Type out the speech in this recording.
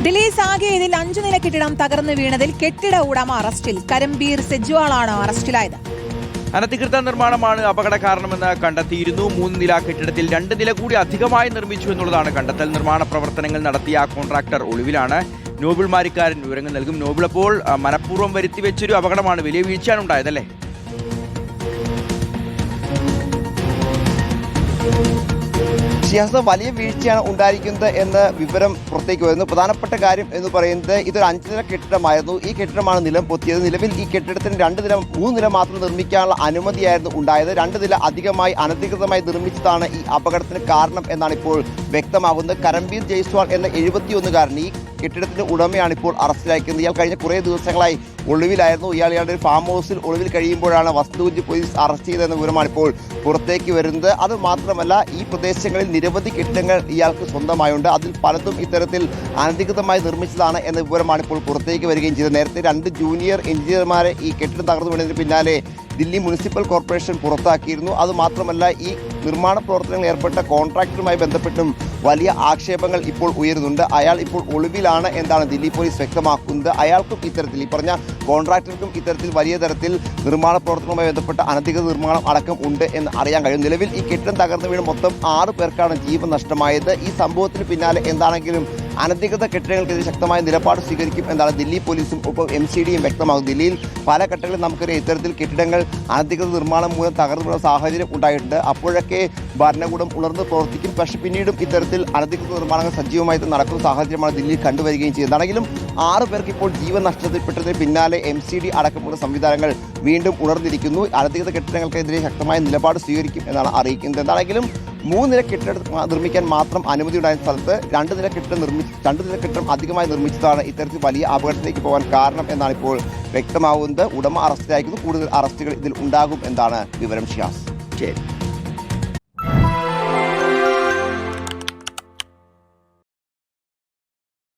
ദില്ലി സാകേതിൽ 5 നില കെട്ടിടം തകർന്നു വീണതിൽ കെട്ടിട ഉടമ അറസ്റ്റിൽ. കരംബീർ സെജ്വാളാണ് അറസ്റ്റിലായത്. അനധികൃത നിർമ്മാണമാണ് അപകട കാരണമെന്ന് കണ്ടെത്തിയിരുന്നു. 3 നില കെട്ടിടത്തിൽ 2 നില കൂടി അധികമായി നിർമ്മിച്ചു എന്നുള്ളതാണ് കണ്ടെത്തൽ. നിർമ്മാണ പ്രവർത്തനങ്ങൾ നടത്തിയ കോൺട്രാക്ടർ ഒളിവിലാണ്. നോബിൾ മാരിക്കാരൻ വിവരങ്ങൾ നൽകും. നോബിൾ, അപ്പോൾ മനഃപൂർവ്വം വരുത്തിവെച്ചൊരു അപകടമാണ്, വലിയ വീഴ്ചയാണ് ഉണ്ടായതല്ലേ? വലിയ വീഴ്ചയാണ് ഉണ്ടായിരിക്കുന്നത് എന്ന വിവരം പുറത്തേക്ക് വരുന്നു. പ്രധാനപ്പെട്ട കാര്യം എന്ന് പറയുന്നത് ഇതൊരു 5 നില കെട്ടിടമായിരുന്നു. ഈ കെട്ടിടമാണ് നിലം പൊത്തിയത്. നിലവിൽ ഈ കെട്ടിടത്തിന് 3 നില മാത്രം നിർമ്മിക്കാനുള്ള അനുമതിയായിരുന്നു ഉണ്ടായത്. 2 നില അധികമായി അനധികൃതമായി നിർമ്മിച്ചതാണ് ഈ അപകടത്തിന് കാരണം എന്നാണ് ഇപ്പോൾ വ്യക്തമാകുന്നത്. കരംബീർ ജയ്സ്വാൾ എന്ന 71-കാരൻ ഈ കെട്ടിടത്തിന്റെ ഉടമയാണ് ഇപ്പോൾ അറസ്റ്റിലായിരിക്കുന്നത്. ഇയാൾ കഴിഞ്ഞ കുറേ ദിവസങ്ങളായി ഒളിവിലായിരുന്നു. ഇയാളുടെ ഒരു ഫാം ഹൗസിൽ ഒളിവിൽ കഴിയുമ്പോഴാണ് വസ്തുവഞ്ചി പോലീസ് അറസ്റ്റ് ചെയ്തതെന്ന വിവരമാണ് ഇപ്പോൾ പുറത്തേക്ക് വരുന്നത്. അത് മാത്രമല്ല, ഈ പ്രദേശങ്ങളിൽ നിരവധി കെട്ടിടങ്ങൾ ഇയാൾക്ക് സ്വന്തമായുണ്ട്. അതിൽ പലതും ഇത്തരത്തിൽ അനധികൃതമായി നിർമ്മിച്ചതാണ് എന്ന വിവരമാണ് ഇപ്പോൾ പുറത്തേക്ക് വരികയും ചെയ്തത്. നേരത്തെ 2 ജൂനിയർ എഞ്ചിനീയർമാരെ ഈ കെട്ടിടം തകർന്നു വീണതിന് പിന്നാലെ ദില്ലി മുനിസിപ്പൽ കോർപ്പറേഷൻ പുറത്താക്കിയിരുന്നു. അതുമാത്രമല്ല, ഈ നിർമ്മാണ പ്രവർത്തനങ്ങൾ ഏർപ്പെട്ട കോൺട്രാക്ടറുമായി ബന്ധപ്പെട്ടും വലിയ ആക്ഷേപങ്ങൾ ഇപ്പോൾ ഉയരുന്നുണ്ട്. അയാൾ ഇപ്പോൾ ഒളിവിലാണ് എന്നാണ് ദില്ലി പോലീസ് വ്യക്തമാക്കുന്നത്. അയാൾക്കും ഇത്തരത്തിൽ, ഈ പറഞ്ഞ കോൺട്രാക്ടർക്കും ഇത്തരത്തിൽ വലിയ തരത്തിൽ നിർമ്മാണ പ്രവർത്തനവുമായി ബന്ധപ്പെട്ട അനധികൃത നിർമ്മാണം അടക്കം ഉണ്ട് എന്ന് അറിയാൻ കഴിയും. നിലവിൽ ഈ കെട്ടിടം തകർന്നു വീണ് മൊത്തം 6 പേർക്കാണ് ജീവൻ നഷ്ടമായത്. ഈ സംഭവത്തിന് പിന്നാലെ എന്താണെങ്കിലും അനധികൃത കെട്ടിടങ്ങൾക്കെതിരെ ശക്തമായ നിലപാട് സ്വീകരിക്കും എന്നാണ് ദില്ലി പോലീസും ഒപ്പം MCDയും വ്യക്തമാകും. ദില്ലിയിൽ പല ഘട്ടങ്ങളിൽ നമുക്കറിയാം ഇത്തരത്തിൽ കെട്ടിടങ്ങൾ അനധികൃത നിർമ്മാണം മൂലം തകർന്നു വീണ സാഹചര്യം ഉണ്ടായിട്ടുണ്ട്. അപ്പോഴൊക്കെ ഭരണകൂടം ഉണർന്ന് പ്രവർത്തിക്കും. പക്ഷേ പിന്നീടും ഇത്തരത്തിൽ അനധികൃത നിർമ്മാണങ്ങൾ സജീവമായി നടക്കുന്ന സാഹചര്യമാണ് ദില്ലിയിൽ കണ്ടുവരികയും ചെയ്യുന്നതാണെങ്കിലും 6 പേർക്ക് ഇപ്പോൾ ജീവൻ നഷ്ടപ്പെട്ടതിന് പിന്നാലെ MCD അടക്കമുള്ള സംവിധാനങ്ങൾ വീണ്ടും ഉണർന്നിരിക്കുന്നു. അനധികൃത കെട്ടിടങ്ങൾക്കെതിരെ ശക്തമായ നിലപാട് സ്വീകരിക്കും എന്നാണ് അറിയിക്കുന്നത്. എന്താണെങ്കിലും 3 നില കെട്ടിടം നിർമ്മിക്കാൻ മാത്രം അനുമതി ഉണ്ടായ സ്ഥലത്ത് 2 നില കെട്ടിടം അധികമായി നിർമ്മിച്ചതാണ് ഇത്തരത്തിൽ വലിയ അപകടത്തിലേക്ക് പോകാൻ കാരണം എന്നാണ് ഇപ്പോൾ വ്യക്തമാവുന്നത്. ഉടമ അറസ്റ്റിലായിരിക്കുന്നു. കൂടുതൽ അറസ്റ്റുകൾ ഇതിൽ ഉണ്ടാകും എന്നാണ് വിവരം. ഷിയാസ്. ശരി.